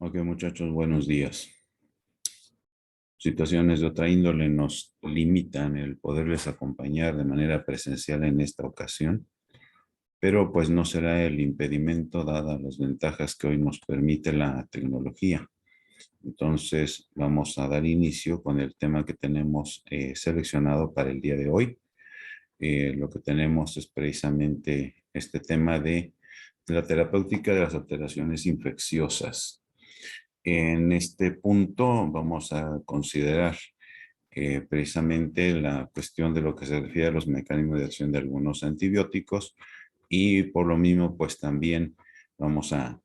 Ok, muchachos, buenos días. Situaciones de otra índole nos limitan el poderles acompañar de manera presencial en esta ocasión, pero pues no será el impedimento dadas las ventajas que hoy nos permite la tecnología. Entonces, vamos a dar inicio con el tema que tenemos seleccionado para el día de hoy. Lo que tenemos es precisamente este tema de la terapéutica de las alteraciones infecciosas. En este punto vamos a considerar precisamente la cuestión de lo que se refiere a los mecanismos de acción de algunos antibióticos y por lo mismo pues también vamos a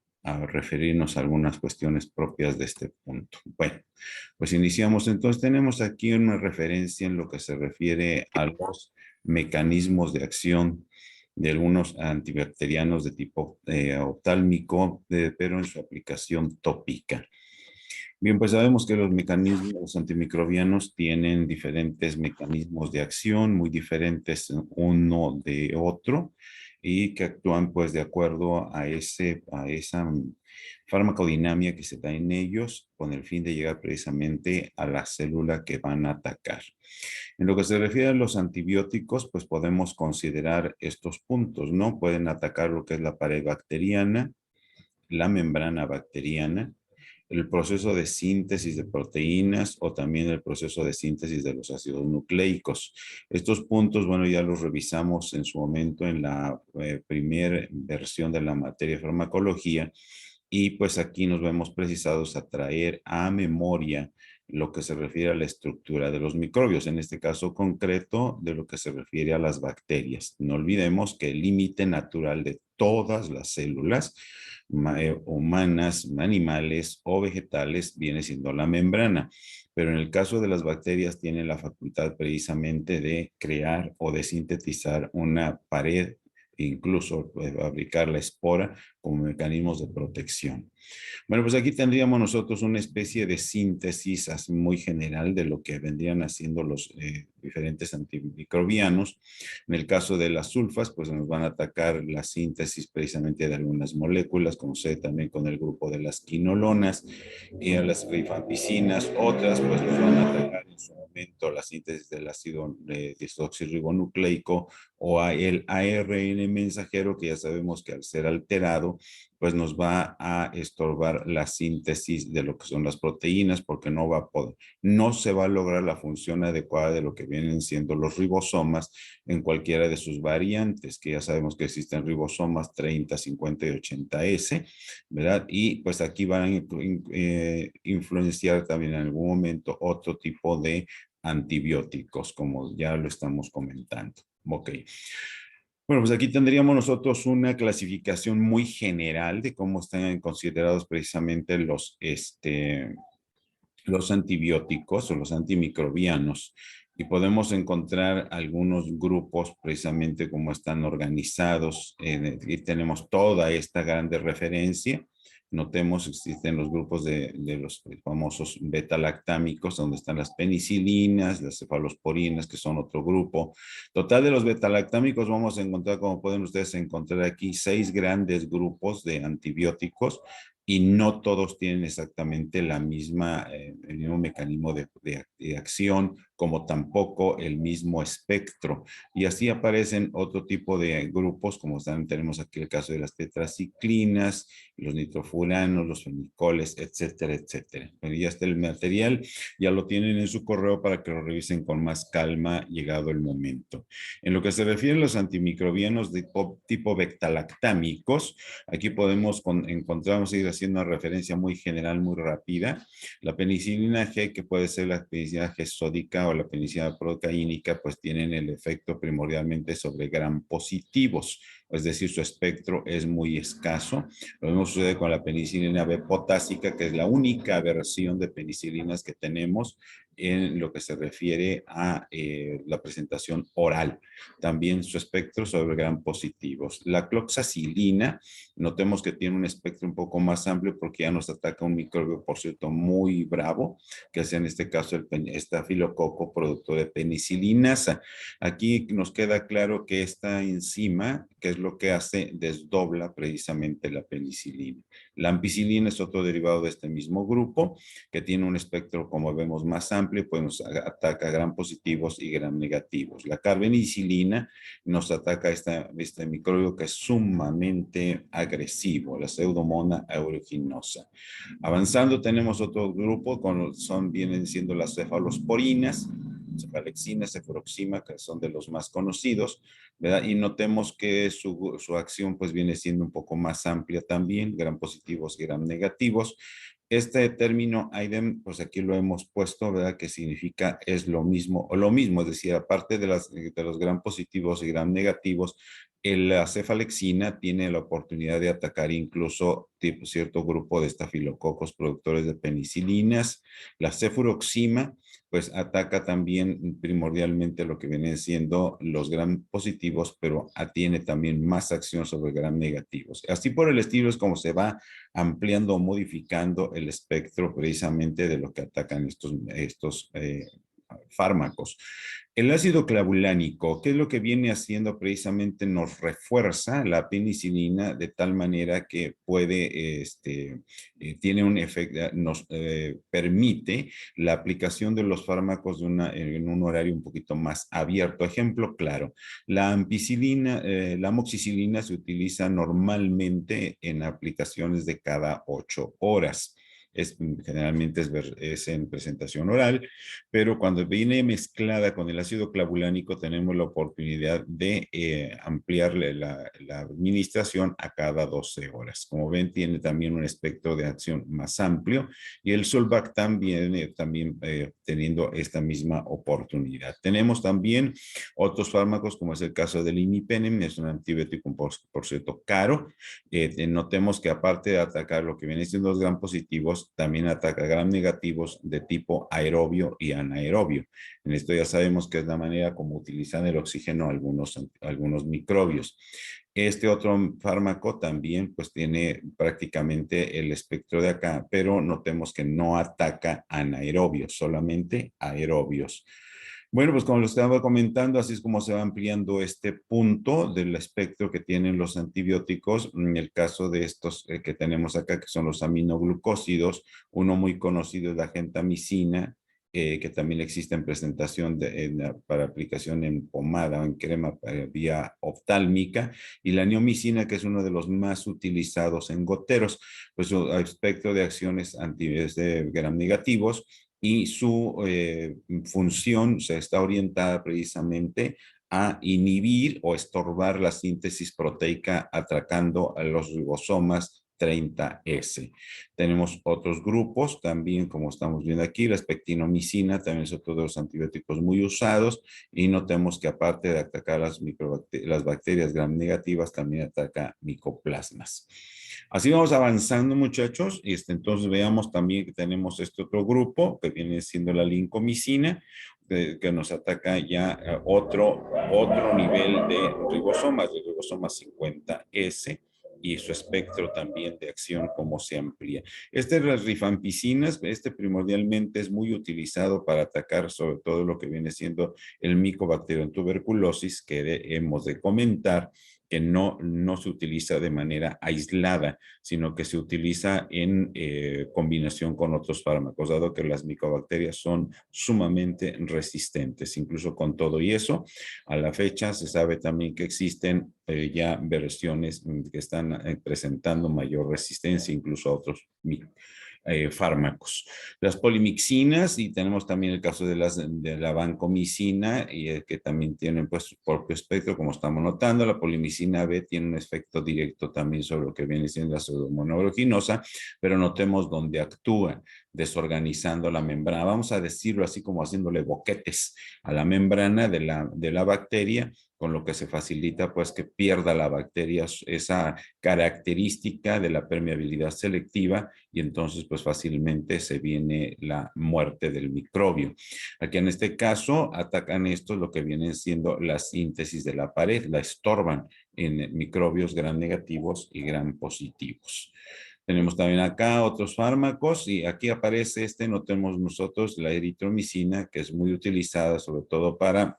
referirnos a algunas cuestiones propias de este punto. Bueno, pues iniciamos. Entonces tenemos aquí una referencia en lo que se refiere a los mecanismos de acción de algunos antibacterianos de tipo oftálmico, pero en su aplicación tópica. Bien, pues sabemos que los mecanismos, los antimicrobianos tienen diferentes mecanismos de acción, muy diferentes uno de otro, y que actúan pues de acuerdo a esa farmacodinamia que se da en ellos, con el fin de llegar precisamente a la célula que van a atacar. En lo que se refiere a los antibióticos, pues podemos considerar estos puntos, ¿no? Pueden atacar lo que es la pared bacteriana, la membrana bacteriana, el proceso de síntesis de proteínas o también el proceso de síntesis de los ácidos nucleicos. Estos puntos, bueno, ya los revisamos en su momento en la primera versión de la materia de farmacología y pues aquí nos vemos precisados a traer a memoria lo que se refiere a la estructura de los microbios, en este caso concreto de lo que se refiere a las bacterias. No olvidemos que el límite natural de todas las células humanas, animales o vegetales viene siendo la membrana. Pero en el caso de las bacterias tienen la facultad precisamente de crear o de sintetizar una pared, incluso fabricar la espora como mecanismos de protección. Bueno, pues aquí tendríamos nosotros una especie de síntesis así muy general de lo que vendrían haciendo los diferentes antimicrobianos. En el caso de las sulfas, pues nos van a atacar la síntesis precisamente de algunas moléculas, como se también con el grupo de las quinolonas y a las rifampicinas. Otras, pues nos van a atacar en su momento la síntesis del ácido desoxirribonucleico o el ARN mensajero, que ya sabemos que al ser alterado, pues nos va a estorbar la síntesis de lo que son las proteínas porque no va a poder, no se va a lograr la función adecuada de lo que vienen siendo los ribosomas en cualquiera de sus variantes, que ya sabemos que existen ribosomas 30, 50 y 80S, ¿verdad? Y pues aquí van a influenciar también en algún momento otro tipo de antibióticos, como ya lo estamos comentando. Ok. Bueno, pues aquí tendríamos nosotros una clasificación muy general de cómo están considerados precisamente los antibióticos o los antimicrobianos. Y podemos encontrar algunos grupos precisamente cómo están organizados. Y tenemos toda esta grande referencia. Notemos, existen los grupos de los famosos beta-lactámicos, donde están las penicilinas, las cefalosporinas, que son otro grupo. Total de los beta-lactámicos vamos a encontrar, como pueden ustedes encontrar aquí, 6 grandes grupos de antibióticos y no todos tienen exactamente el mismo mecanismo de acción, como tampoco el mismo espectro. Y así aparecen otro tipo de grupos, como tenemos aquí el caso de las tetraciclinas, los nitrofuranos, los fenicoles, etcétera, etcétera. Pero ya está el material, ya lo tienen en su correo para que lo revisen con más calma llegado el momento. En lo que se refiere a los antimicrobianos de tipo beta-lactámicos, aquí podemos encontramos ir haciendo una referencia muy general, muy rápida. La penicilina G, que puede ser la penicilina G sódica o la penicilina procaínica, pues tienen el efecto primordialmente sobre gram positivos, es decir, su espectro es muy escaso. Lo mismo sucede con la penicilina B potásica, que es la única versión de penicilinas que tenemos en lo que se refiere a la presentación oral. También su espectro sobre gram positivos. La cloxacilina, notemos que tiene un espectro un poco más amplio porque ya nos ataca un microbio, por cierto, muy bravo, que es en este caso el estafilococo productor de penicilinasa. Aquí nos queda claro que esta enzima, que es lo que hace? Desdobla precisamente la penicilina. La ampicilina es otro derivado de este mismo grupo que tiene un espectro, como vemos, más amplio, pues nos ataca gram positivos y gram negativos. La carbenicilina nos ataca este microbio que es sumamente agresivo, la Pseudomonas aeruginosa. Avanzando tenemos otro grupo, vienen siendo las cefalosporinas, cefalexina, cefuroxima, que son de los más conocidos, ¿verdad? Y notemos que su acción pues viene siendo un poco más amplia también, gram positivos y gram negativos. Este término AIDEM, pues aquí lo hemos puesto, ¿verdad? Que significa es lo mismo, o lo mismo, es decir, aparte de los gram positivos y gram negativos, la cefalexina tiene la oportunidad de atacar incluso cierto grupo de estafilococos productores de penicilinas. La cefuroxima, pues ataca también primordialmente lo que vienen siendo los gram positivos, pero tiene también más acción sobre gram negativos. Así por el estilo es como se va ampliando o modificando el espectro precisamente de lo que atacan estos fármacos. El ácido clavulánico, ¿qué es lo que viene haciendo? Precisamente nos refuerza la penicilina de tal manera que tiene un efecto, nos permite la aplicación de los fármacos en un horario un poquito más abierto. Ejemplo claro, la ampicilina, la amoxicilina se utiliza normalmente en aplicaciones de cada 8 horas. Generalmente es en presentación oral, pero cuando viene mezclada con el ácido clavulánico tenemos la oportunidad de ampliarle la administración a cada 12 horas. Como ven, tiene también un espectro de acción más amplio y el Solvac también teniendo esta misma oportunidad. Tenemos también otros fármacos, como es el caso del imipenem, es un antibiótico, por cierto, caro. Notemos que aparte de atacar lo que viene siendo los gram positivos, también ataca gram negativos de tipo aerobio y anaerobio. En esto ya sabemos que es la manera como utilizan el oxígeno algunos microbios. Este otro fármaco también pues tiene prácticamente el espectro de acá, pero notemos que no ataca anaerobios, solamente aerobios. Bueno, pues como lo estaba comentando, así es como se va ampliando este punto del espectro que tienen los antibióticos. En el caso de estos que tenemos acá, que son los aminoglucósidos, uno muy conocido es la gentamicina, que también existe en presentación para aplicación en pomada o en crema vía oftálmica, y la neomicina, que es uno de los más utilizados en goteros, pues su espectro de acciones de gram negativos y su función se está orientada precisamente a inhibir o estorbar la síntesis proteica atracando a los ribosomas 30S. Tenemos otros grupos también, como estamos viendo aquí, la espectinomicina también es otro de los antibióticos muy usados y notemos que aparte de atacar las bacterias gram negativas, también ataca micoplasmas. Así vamos avanzando, muchachos. Entonces veamos también que tenemos este otro grupo que viene siendo la lincomicina, que nos ataca ya otro nivel de ribosomas, de ribosomas 50S, y su espectro también de acción como se amplía. Las rifampicinas, primordialmente es muy utilizado para atacar sobre todo lo que viene siendo el micobacterio en tuberculosis, que hemos de comentar que no se utiliza de manera aislada, sino que se utiliza en combinación con otros fármacos, dado que las micobacterias son sumamente resistentes. Incluso con todo y eso, a la fecha se sabe también que existen ya versiones que están presentando mayor resistencia, incluso a otros fármacos. Las polimixinas, y tenemos también el caso de la vancomicina, y que también tienen pues su propio espectro, como estamos notando. La polimicina B tiene un efecto directo también sobre lo que viene siendo la pseudomonas aeruginosa, pero notemos dónde actúa, desorganizando la membrana. Vamos a decirlo así como haciéndole boquetes a la membrana de la bacteria, con lo que se facilita pues que pierda la bacteria esa característica de la permeabilidad selectiva y entonces pues fácilmente se viene la muerte del microbio. Aquí en este caso atacan esto lo que vienen siendo la síntesis de la pared, la estorban en microbios gram negativos y gram positivos. Tenemos también acá otros fármacos y aquí aparece notemos nosotros la eritromicina, que es muy utilizada sobre todo para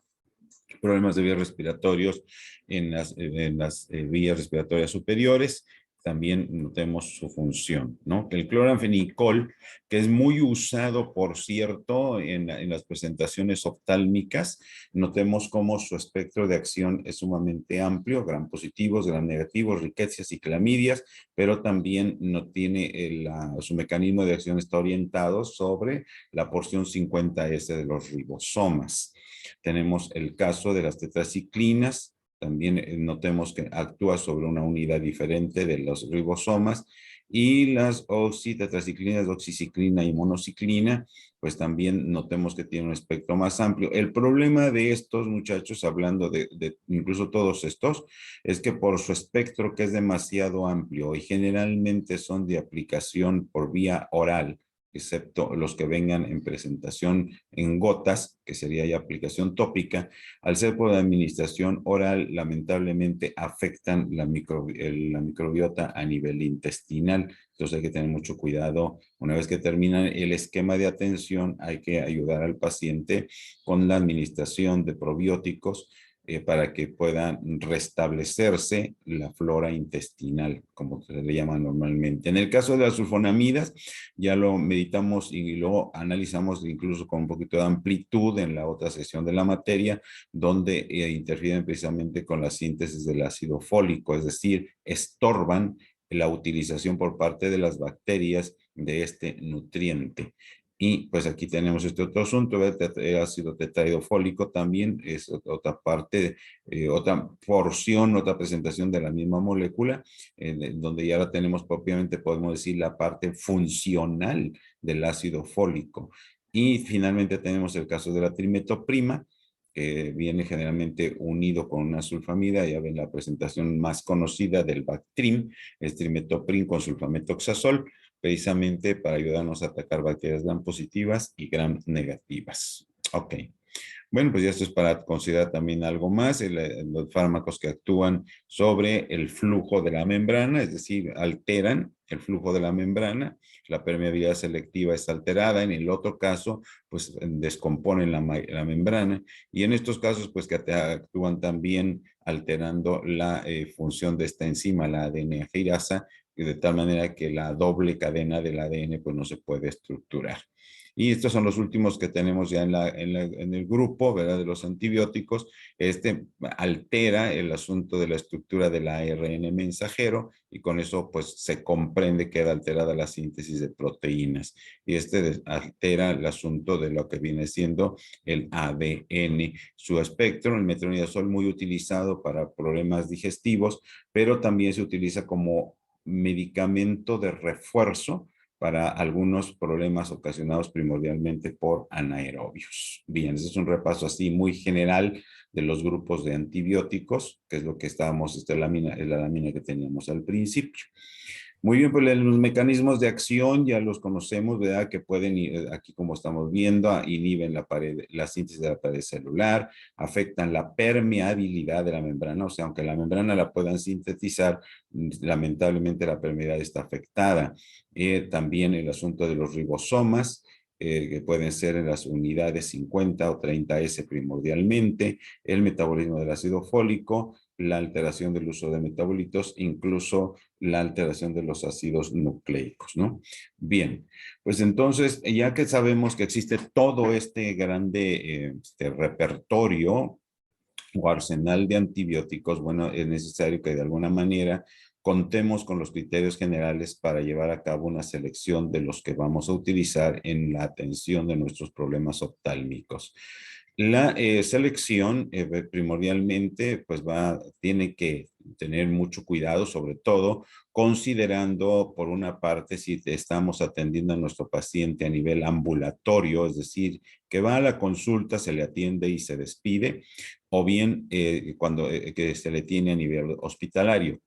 problemas de vías respiratorios en las vías respiratorias superiores. También notemos su función, ¿no? El cloranfenicol, que es muy usado, por cierto, en las presentaciones oftálmicas, notemos cómo su espectro de acción es sumamente amplio, gram positivos, gram negativos, riquecias y clamidias, pero también no tiene su mecanismo de acción está orientado sobre la porción 50S de los ribosomas. Tenemos el caso de las tetraciclinas, también notemos que actúa sobre una unidad diferente de los ribosomas, y las oxitetraciclinas, oxiciclina y monociclina, pues también notemos que tiene un espectro más amplio. El problema de estos muchachos, hablando de incluso todos estos, es que por su espectro, que es demasiado amplio y generalmente son de aplicación por vía oral, excepto los que vengan en presentación en gotas, que sería ya aplicación tópica, al ser por administración oral, lamentablemente afectan la microbiota a nivel intestinal. Entonces hay que tener mucho cuidado. Una vez que termina el esquema de atención, hay que ayudar al paciente con la administración de probióticos para que pueda restablecerse la flora intestinal, como se le llama normalmente. En el caso de las sulfonamidas, ya lo meditamos y lo analizamos incluso con un poquito de amplitud en la otra sesión de la materia, donde interfieren precisamente con la síntesis del ácido fólico, es decir, estorban la utilización por parte de las bacterias de este nutriente. Y pues aquí tenemos este otro asunto, el ácido tetraidrofólico también es otra parte, otra porción, otra presentación de la misma molécula, donde ya la tenemos propiamente, podemos decir, la parte funcional del ácido fólico. Y finalmente tenemos el caso de la trimetoprima, que viene generalmente unido con una sulfamida. Ya ven la presentación más conocida del Bactrim, es trimetoprim con sulfametoxazol, precisamente para ayudarnos a atacar bacterias gram positivas y gram negativas. Ok. Bueno, pues ya esto es para considerar también algo más, los fármacos que actúan sobre el flujo de la membrana, es decir, alteran el flujo de la membrana, la permeabilidad selectiva es alterada, en el otro caso, pues descomponen la membrana, y en estos casos, pues que actúan también alterando la función de esta enzima, la ADN-agirasa, de tal manera que la doble cadena del ADN pues no se puede estructurar. Y estos son los últimos que tenemos ya en el grupo, ¿verdad? De los antibióticos. Este altera el asunto de la estructura del ARN mensajero, y con eso pues se comprende que queda alterada la síntesis de proteínas. Y este altera el asunto de lo que viene siendo el ADN. Su espectro, el metronidazol, muy utilizado para problemas digestivos, pero también se utiliza como medicamento de refuerzo para algunos problemas ocasionados primordialmente por anaerobios. Bien, ese es un repaso así muy general de los grupos de antibióticos, que es lo que estábamos, esta lámina, es la lámina que teníamos al principio. Muy bien, pues los mecanismos de acción ya los conocemos, ¿verdad? Que pueden, aquí como estamos viendo, inhiben la pared, la síntesis de la pared celular, afectan la permeabilidad de la membrana, o sea, aunque la membrana la puedan sintetizar, lamentablemente la permeabilidad está afectada. También el asunto de los ribosomas, que pueden ser en las unidades 50 o 30S primordialmente, el metabolismo del ácido fólico, la alteración del uso de metabolitos, incluso la alteración de los ácidos nucleicos, ¿no? Bien, pues entonces, ya que sabemos que existe todo este grande repertorio o arsenal de antibióticos, bueno, es necesario que de alguna manera contemos con los criterios generales para llevar a cabo una selección de los que vamos a utilizar en la atención de nuestros problemas oftálmicos. La selección primordialmente pues tiene que tener mucho cuidado, sobre todo considerando por una parte si estamos atendiendo a nuestro paciente a nivel ambulatorio, es decir, que va a la consulta, se le atiende y se despide, o bien cuando que se le tiene a nivel hospitalario.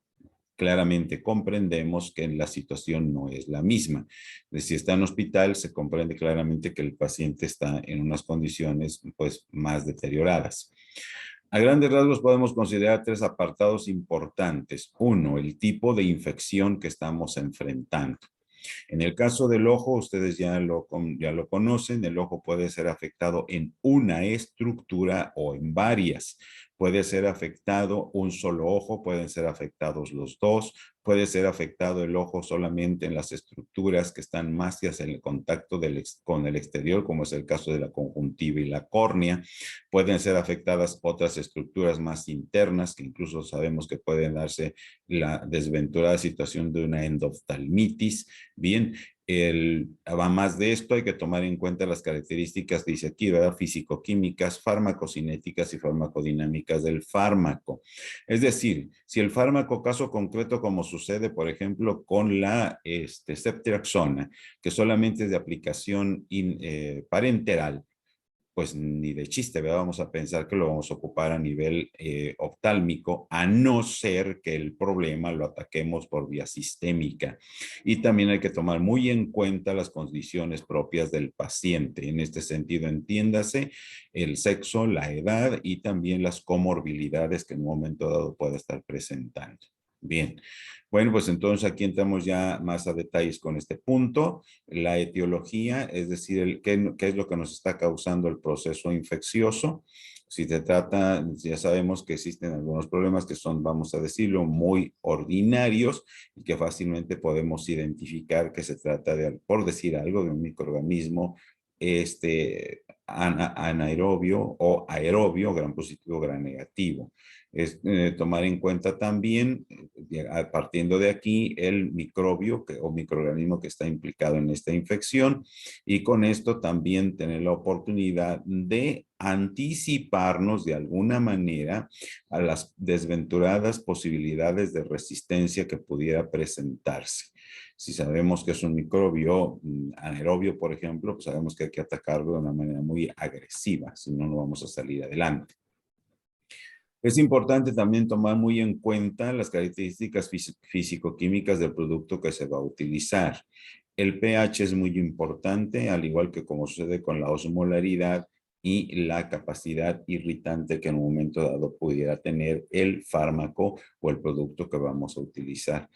Claramente comprendemos que la situación no es la misma. Si está en hospital, se comprende claramente que el paciente está en unas condiciones pues más deterioradas. A grandes rasgos podemos considerar tres apartados importantes. Uno, el tipo de infección que estamos enfrentando. En el caso del ojo, ustedes ya lo conocen, el ojo puede ser afectado en una estructura o en varias. Puede ser afectado un solo ojo, pueden ser afectados los dos, puede ser afectado el ojo solamente en las estructuras que están más hacia el contacto con el exterior, como es el caso de la conjuntiva y la córnea. Pueden ser afectadas otras estructuras más internas, que incluso sabemos que pueden darse la desventurada situación de una endoftalmitis. Bien, además de esto hay que tomar en cuenta las características, dice aquí, ¿verdad? Físico-químicas, farmacocinéticas y farmacodinámicas del fármaco. Es decir, si el fármaco, caso concreto como sucede, por ejemplo, con la ceftriaxona, que solamente es de aplicación parenteral, pues ni de chiste, ¿verdad? Vamos a pensar que lo vamos a ocupar a nivel oftálmico, a no ser que el problema lo ataquemos por vía sistémica. Y también hay que tomar muy en cuenta las condiciones propias del paciente. En este sentido, entiéndase el sexo, la edad y también las comorbilidades que en un momento dado pueda estar presentando. Bien, bueno, pues entonces aquí entramos ya más a detalles con este punto. La etiología, es decir, qué es lo que nos está causando el proceso infeccioso. Si se trata, ya sabemos que existen algunos problemas que son, vamos a decirlo, muy ordinarios y que fácilmente podemos identificar que se trata de, por decir algo, de un microorganismo anaerobio o aerobio, gran positivo, gran negativo. Es tomar en cuenta también, partiendo de aquí, el microbio o microorganismo que está implicado en esta infección y con esto también tener la oportunidad de anticiparnos de alguna manera a las desventuradas posibilidades de resistencia que pudiera presentarse. Si sabemos que es un microbio anaerobio, por ejemplo, pues sabemos que hay que atacarlo de una manera muy agresiva, si no, no vamos a salir adelante. Es importante también tomar muy en cuenta las características físico-químicas del producto que se va a utilizar. El pH es muy importante, al igual que como sucede con la osmolaridad y la capacidad irritante que en un momento dado pudiera tener el fármaco o el producto que vamos a utilizar.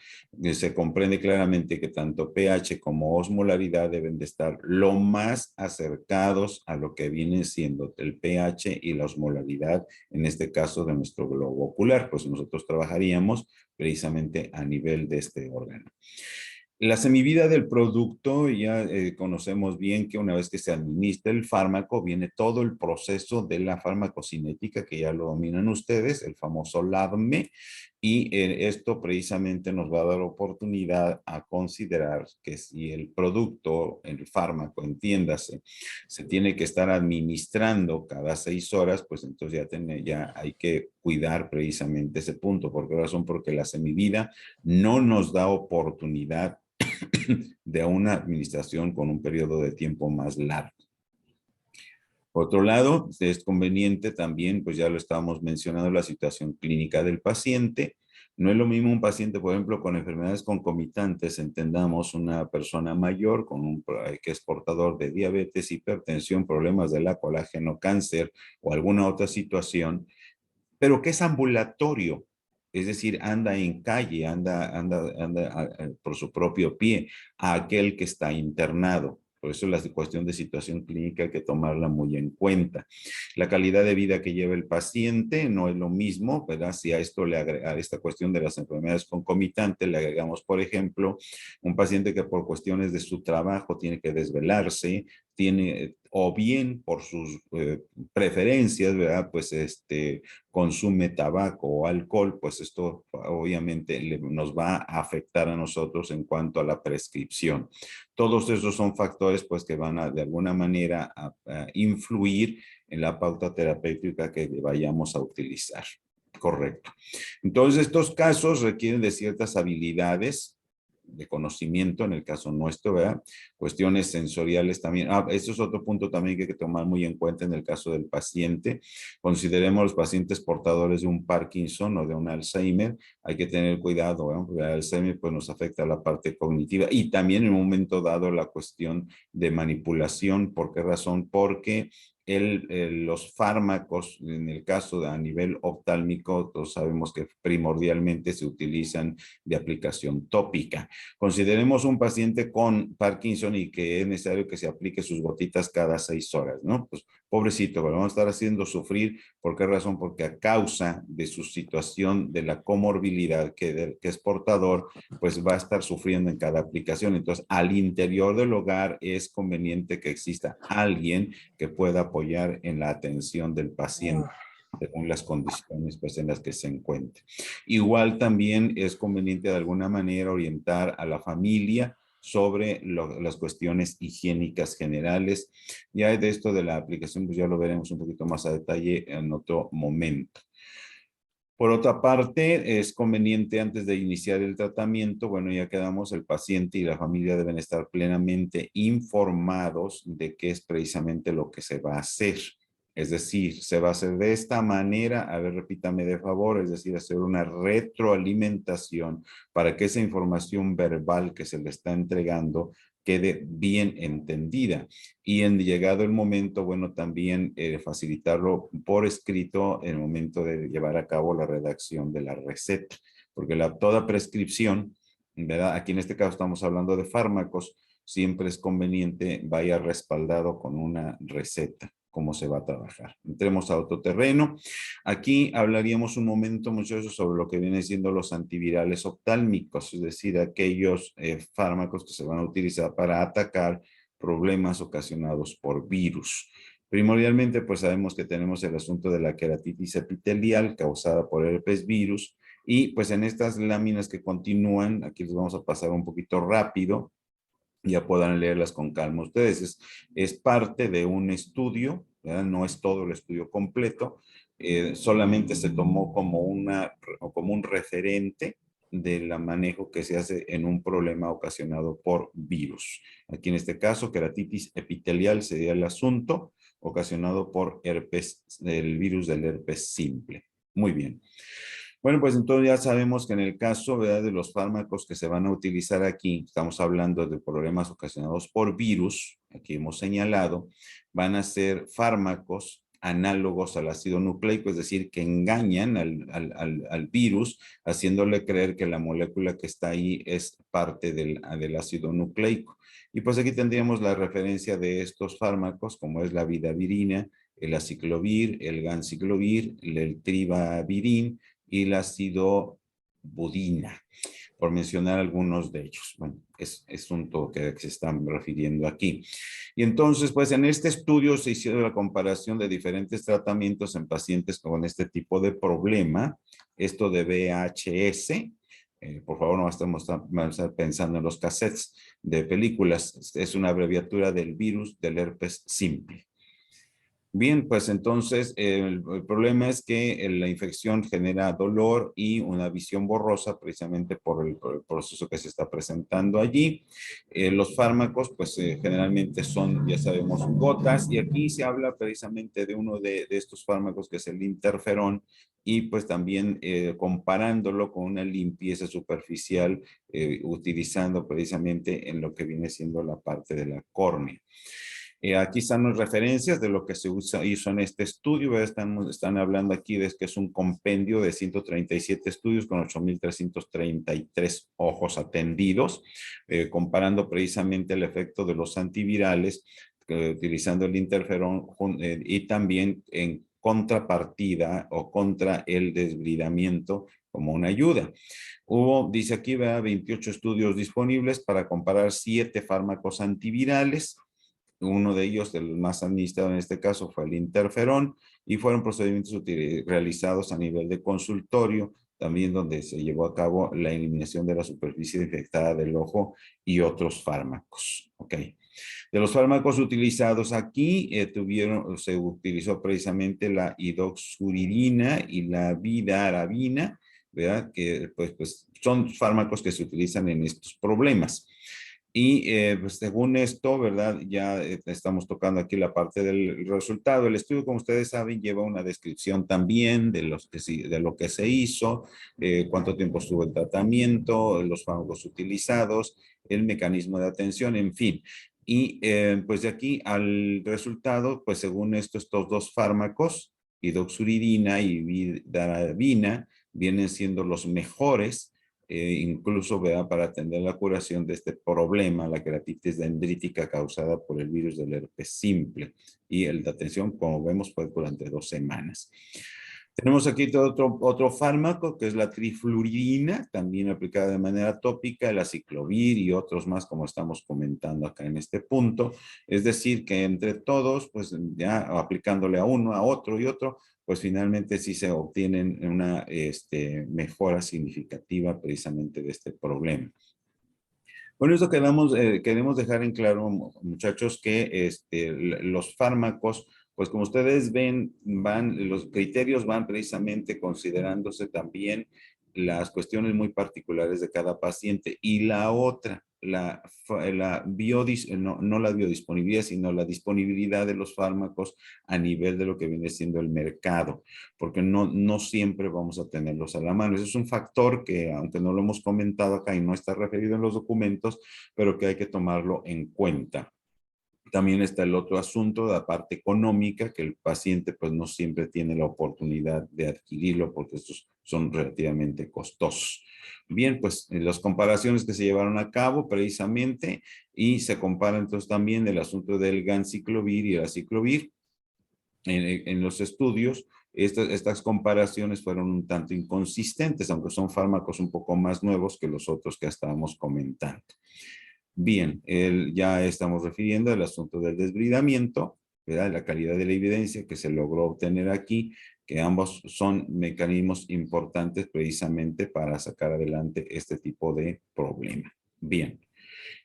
Se comprende claramente que tanto pH como osmolaridad deben de estar lo más acercados a lo que viene siendo el pH y la osmolaridad, en este caso de nuestro globo ocular, pues nosotros trabajaríamos precisamente a nivel de este órgano. La semivida del producto, ya conocemos bien que una vez que se administra el fármaco, viene todo el proceso de la farmacocinética, que ya lo dominan ustedes, el famoso LADME, y esto precisamente nos va a dar oportunidad a considerar que si el producto, el fármaco, entiéndase, se tiene que estar administrando cada 6 horas, pues entonces ya hay que cuidar precisamente ese punto. ¿Por qué razón? Porque la semivida no nos da oportunidad de una administración con un periodo de tiempo más largo. Por otro lado, es conveniente también, pues ya lo estábamos mencionando, la situación clínica del paciente. No es lo mismo un paciente, por ejemplo, con enfermedades concomitantes, entendamos una persona mayor que es portador de diabetes, hipertensión, problemas de la colágeno, cáncer o alguna otra situación, pero que es ambulatorio, es decir, anda en calle, anda por su propio pie, a aquel que está internado. Por eso la cuestión de situación clínica hay que tomarla muy en cuenta. La calidad de vida que lleva el paciente no es lo mismo, ¿verdad? Si a esto a esta cuestión de las enfermedades concomitantes le agregamos, por ejemplo, un paciente que por cuestiones de su trabajo tiene que desvelarse, o bien por sus preferencias, ¿verdad? Pues consume tabaco o alcohol, pues esto obviamente nos va a afectar a nosotros en cuanto a la prescripción. Todos esos son factores pues que van a de alguna manera a influir en la pauta terapéutica que vayamos a utilizar. Correcto. Entonces estos casos requieren de ciertas habilidades de conocimiento, en el caso nuestro, ¿verdad? Cuestiones sensoriales también. Eso es otro punto también que hay que tomar muy en cuenta en el caso del paciente. Consideremos los pacientes portadores de un Parkinson o de un Alzheimer. Hay que tener cuidado, ¿verdad? Porque el Alzheimer pues, nos afecta a la parte cognitiva y también en un momento dado la cuestión de manipulación. ¿Por qué razón? Porque los fármacos, en el caso de a nivel oftálmico, todos sabemos que primordialmente se utilizan de aplicación tópica. Consideremos un paciente con Parkinson y que es necesario que se aplique sus gotitas cada 6 horas, ¿no? Pues pobrecito, lo vamos a estar haciendo sufrir. ¿Por qué razón? Porque a causa de su situación de la comorbilidad que es portador, pues va a estar sufriendo en cada aplicación. Entonces, al interior del hogar es conveniente que exista alguien que pueda apoyar en la atención del paciente según las condiciones pues, en las que se encuentre. Igual también es conveniente de alguna manera orientar a la familia sobre las cuestiones higiénicas generales. Ya de esto de la aplicación, pues ya lo veremos un poquito más a detalle en otro momento. Por otra parte, es conveniente antes de iniciar el tratamiento, bueno, ya quedamos, el paciente y la familia deben estar plenamente informados de qué es precisamente lo que se va a hacer. Es decir, se va a hacer de esta manera, a ver, repítame de favor, es decir, hacer una retroalimentación para que esa información verbal que se le está entregando quede bien entendida. Y en llegado el momento, bueno, también facilitarlo por escrito en el momento de llevar a cabo la redacción de la receta, porque toda prescripción, ¿verdad? Aquí en este caso estamos hablando de fármacos, siempre es conveniente vaya respaldado con una receta, cómo se va a trabajar. Entremos a otro terreno. Aquí hablaríamos un momento, muchachos, sobre lo que vienen siendo los antivirales oftálmicos, es decir, aquellos fármacos que se van a utilizar para atacar problemas ocasionados por virus. Primordialmente, pues sabemos que tenemos el asunto de la queratitis epitelial causada por herpes virus y pues en estas láminas que continúan, aquí les vamos a pasar un poquito rápido, ya puedan leerlas con calma ustedes. Es parte de un estudio, ¿verdad? No es todo el estudio completo, solamente se tomó como un referente del manejo que se hace en un problema ocasionado por virus. Aquí en este caso, queratitis epitelial sería el asunto ocasionado por herpes, el virus del herpes simple. Muy bien. Bueno, pues entonces ya sabemos que en el caso, ¿verdad?, de los fármacos que se van a utilizar aquí, estamos hablando de problemas ocasionados por virus, aquí hemos señalado, van a ser fármacos análogos al ácido nucleico, es decir, que engañan al virus, haciéndole creer que la molécula que está ahí es parte del ácido nucleico. Y pues aquí tendríamos la referencia de estos fármacos, como es la vidavirina, el aciclovir, el ganciclovir, el tribavirin, y la acidobudina, por mencionar algunos de ellos. Bueno, es un todo que se están refiriendo aquí. Y entonces, pues en este estudio se hizo la comparación de diferentes tratamientos en pacientes con este tipo de problema, esto de VHS. Por favor, no estamos a estar pensando en los cassettes de películas. Es una abreviatura del virus del herpes simple. Bien, pues entonces el problema es que la infección genera dolor y una visión borrosa precisamente por el proceso que se está presentando allí. Los fármacos pues generalmente son, ya sabemos, gotas y aquí se habla precisamente de uno de estos fármacos que es el interferón y pues también comparándolo con una limpieza superficial utilizando precisamente en lo que viene siendo la parte de la córnea. Aquí están las referencias de lo que se hizo en este estudio. Están hablando aquí de que es un compendio de 137 estudios con 8,333 ojos atendidos, comparando precisamente el efecto de los antivirales utilizando el interferón y también en contrapartida o contra el desbridamiento como una ayuda. Dice aquí, 28 estudios disponibles para comparar 7 fármacos antivirales. Uno de ellos, el más administrado en este caso, fue el interferón y fueron procedimientos realizados a nivel de consultorio, también donde se llevó a cabo la eliminación de la superficie infectada del ojo y otros fármacos. Ok. De los fármacos utilizados aquí, se utilizó precisamente la hidoxuridina y la vidarabina, ¿verdad? Que pues son fármacos que se utilizan en estos problemas. Y pues según esto, ¿verdad? Ya estamos tocando aquí la parte del resultado. El estudio, como ustedes saben, lleva una descripción también de lo que se hizo, cuánto tiempo estuvo el tratamiento, los fármacos utilizados, el mecanismo de atención, en fin. Y pues de aquí al resultado, pues según estos dos fármacos, hidoxuridina y vidarabina, vienen siendo los mejores, incluso ¿verdad? Para atender la curación de este problema, la queratitis dendrítica causada por el virus del herpes simple. Y la atención, como vemos, fue durante 2 semanas. Tenemos aquí otro fármaco que es la trifluridina, también aplicada de manera tópica, el aciclovir y otros más como estamos comentando acá en este punto. Es decir, que entre todos, pues ya aplicándole a uno, a otro y otro, pues finalmente sí se obtienen una mejora significativa precisamente de este problema. Con eso queremos dejar en claro, muchachos, que los fármacos, pues como ustedes ven, los criterios van precisamente considerándose también las cuestiones muy particulares de cada paciente. Y la otra, no la biodisponibilidad, sino la disponibilidad de los fármacos a nivel de lo que viene siendo el mercado, porque no siempre vamos a tenerlos a la mano. Ese es un factor que, aunque no lo hemos comentado acá y no está referido en los documentos, pero que hay que tomarlo en cuenta. También está el otro asunto de la parte económica, que el paciente pues no siempre tiene la oportunidad de adquirirlo porque estos son relativamente costosos. Bien, pues las comparaciones que se llevaron a cabo precisamente y se compara entonces también el asunto del ganciclovir y el aciclovir en los estudios. Estas comparaciones fueron un tanto inconsistentes, aunque son fármacos un poco más nuevos que los otros que estábamos comentando. Bien, ya estamos refiriendo al asunto del desbridamiento, ¿verdad? La calidad de la evidencia que se logró obtener aquí, que ambos son mecanismos importantes precisamente para sacar adelante este tipo de problema. Bien.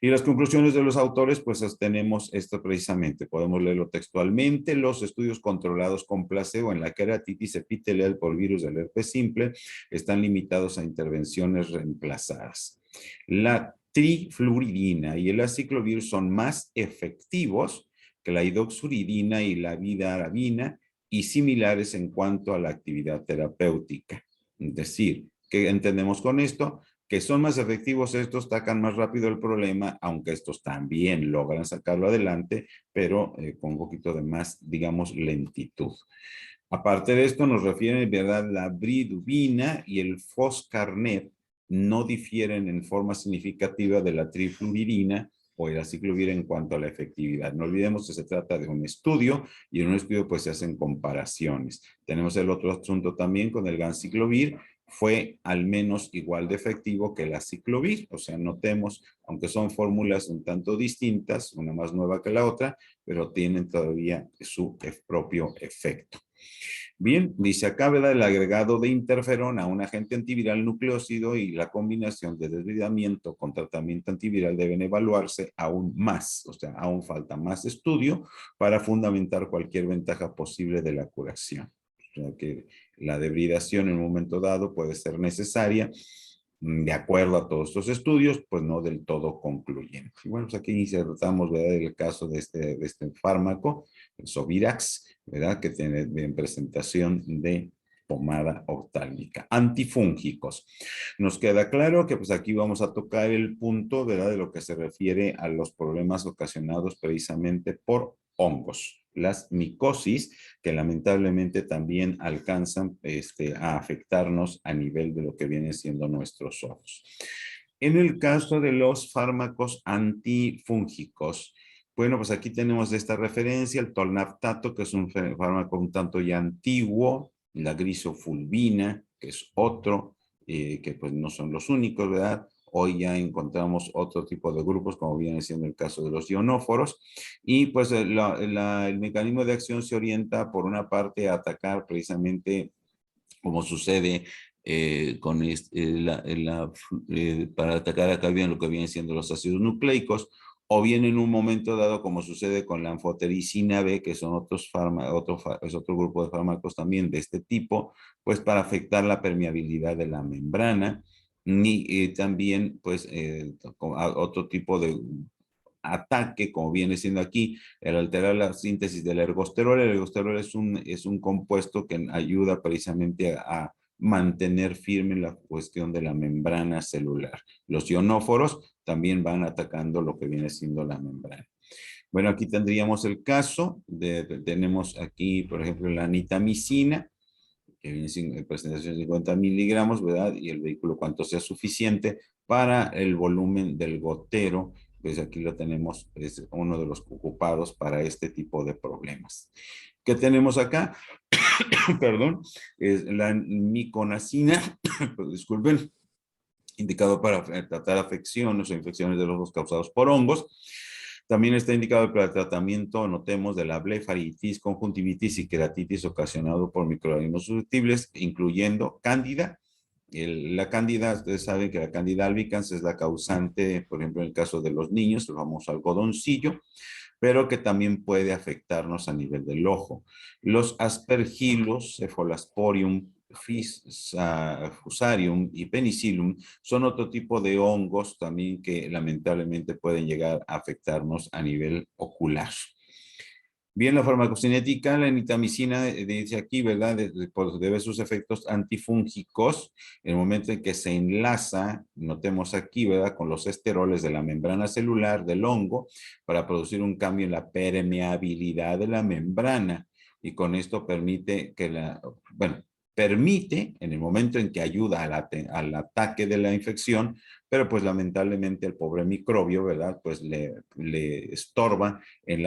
Y las conclusiones de los autores, pues tenemos esto precisamente. Podemos leerlo textualmente. Los estudios controlados con placebo en la queratitis epitelial por virus del herpes simple están limitados a intervenciones reemplazadas. La trifluridina y el aciclovir son más efectivos que la hidoxuridina y la vidarabina y similares en cuanto a la actividad terapéutica. Es decir, ¿qué entendemos con esto? Que son más efectivos estos, atacan más rápido el problema, aunque estos también logran sacarlo adelante, pero con un poquito de más, digamos, lentitud. Aparte de esto, nos refieren, ¿verdad? La bridubina y el foscarnet no difieren en forma significativa de la trifluridina o el aciclovir en cuanto a la efectividad. No olvidemos que se trata de un estudio y en un estudio pues se hacen comparaciones. Tenemos el otro asunto también con el ganciclovir, fue al menos igual de efectivo que el aciclovir. O sea, notemos, aunque son fórmulas un tanto distintas, una más nueva que la otra, pero tienen todavía su propio efecto. Bien, dice acá, ¿verdad? El agregado de interferón a un agente antiviral nucleócido y la combinación de desbridamiento con tratamiento antiviral deben evaluarse aún más. O sea, aún falta más estudio para fundamentar cualquier ventaja posible de la curación. O sea, que la debridación en un momento dado puede ser necesaria de acuerdo a todos estos estudios, pues no del todo concluyente. Y bueno, pues aquí insertamos, ¿verdad? El caso de este fármaco, el Sovirax, ¿verdad? Que tiene en presentación de pomada oftálmica. Antifúngicos. Nos queda claro que pues aquí vamos a tocar el punto, ¿verdad? De lo que se refiere a los problemas ocasionados precisamente por hongos. Las micosis, que lamentablemente también alcanzan a afectarnos a nivel de lo que vienen siendo nuestros ojos. En el caso de los fármacos antifúngicos, bueno, pues aquí tenemos esta referencia, el tolnaftato, que es un fármaco un tanto ya antiguo, la grisofulvina, que es otro, que pues no son los únicos, ¿verdad? Hoy ya encontramos otro tipo de grupos, como viene siendo el caso de los ionóforos, y pues el mecanismo de acción se orienta por una parte a atacar precisamente, como sucede para atacar acá bien lo que vienen siendo los ácidos nucleicos, o bien en un momento dado, como sucede con la anfotericina B, que son es otro grupo de fármacos también de este tipo, pues para afectar la permeabilidad de la membrana, ni también pues otro tipo de ataque, como viene siendo aquí, el alterar la síntesis del ergosterol. El ergosterol es un compuesto que ayuda precisamente a mantener firme la cuestión de la membrana celular. Los ionóforos también van atacando lo que viene siendo la membrana. Bueno, aquí tendríamos el caso tenemos aquí, por ejemplo, la nitamicina, que viene en presentación de 50 miligramos, ¿verdad? Y el vehículo cuánto sea suficiente para el volumen del gotero, pues aquí lo tenemos, es uno de los ocupados para este tipo de problemas. ¿Qué tenemos acá? Perdón, es la miconacina, disculpen, indicado para tratar afecciones o infecciones de los ojos causados por hongos. También está indicado para el tratamiento, notemos, de la blefaritis, conjuntivitis y queratitis ocasionado por microorganismos susceptibles, incluyendo cándida. La cándida, ustedes saben que la cándida albicans es la causante, por ejemplo, en el caso de los niños, el famoso algodoncillo, pero que también puede afectarnos a nivel del ojo. Los aspergillus, cephalosporium, fusarium y penicillium son otro tipo de hongos también que lamentablemente pueden llegar a afectarnos a nivel ocular. Bien, la farmacocinética, la nitamicina, dice aquí, ¿verdad? Debe sus efectos antifúngicos en el momento en que se enlaza, notemos aquí, ¿verdad? Con los esteroles de la membrana celular del hongo para producir un cambio en la permeabilidad de la membrana y con esto permite que permite en el momento en que ayuda al ataque de la infección, pero pues lamentablemente el pobre microbio, ¿verdad? Pues le estorba en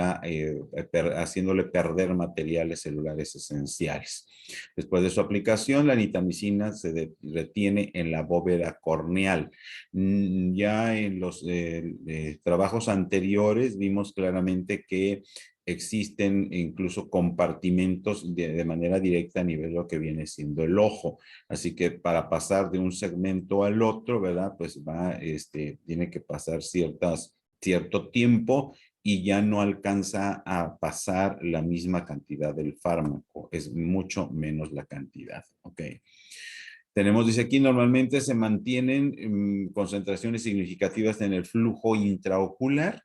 haciéndole perder materiales celulares esenciales. Después de su aplicación, la nitamicina se retiene en la bóveda corneal. Ya en los trabajos anteriores vimos claramente que existen incluso compartimentos de manera directa a nivel de lo que viene siendo el ojo. Así que para pasar de un segmento al otro, ¿verdad? Pues tiene que pasar cierto tiempo y ya no alcanza a pasar la misma cantidad del fármaco. Es mucho menos la cantidad, ¿ok? Tenemos, dice aquí, normalmente se mantienen concentraciones significativas en el flujo intraocular.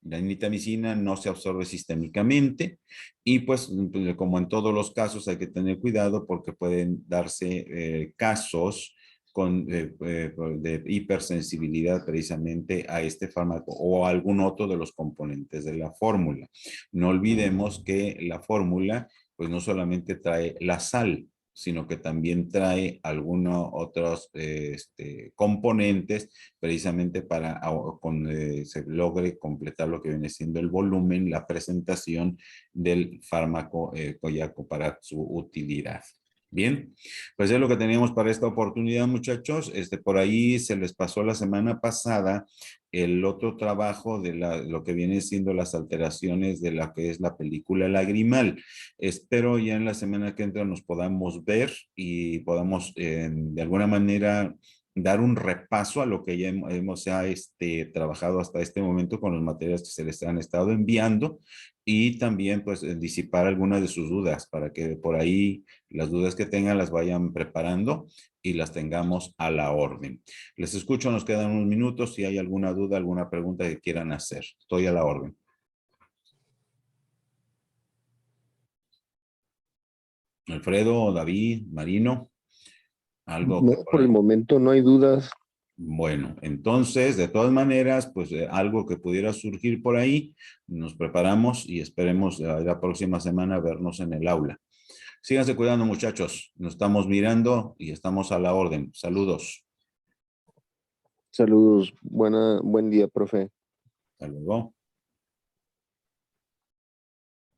La nitamicina no se absorbe sistémicamente y pues como en todos los casos hay que tener cuidado porque pueden darse casos de hipersensibilidad precisamente a este fármaco o a algún otro de los componentes de la fórmula. No olvidemos que la fórmula pues no solamente trae la sal, sino que también trae algunos otros componentes precisamente para se logre completar lo que viene siendo el volumen, la presentación del fármaco coyaco para su utilidad. Bien, pues es lo que teníamos para esta oportunidad, muchachos. Por ahí se les pasó la semana pasada el otro trabajo de lo que viene siendo las alteraciones de la que es la película lagrimal. Espero ya en la semana que entra nos podamos ver y podamos de alguna manera dar un repaso a lo que ya hemos trabajado hasta este momento con los materiales que se les han estado enviando y también pues disipar algunas de sus dudas para que por ahí las dudas que tengan las vayan preparando y las tengamos a la orden. Les escucho, nos quedan unos minutos. Si hay alguna duda, alguna pregunta que quieran hacer, estoy a la orden. Alfredo, David, Marino, algo No, que por por el ahí. momento no hay dudas. Bueno, entonces, de todas maneras, pues algo que pudiera surgir por ahí, nos preparamos y esperemos la próxima semana vernos en el aula. Síganse cuidando, muchachos. Nos estamos mirando y estamos a la orden. Saludos. Saludos, buen día, profe. Hasta luego.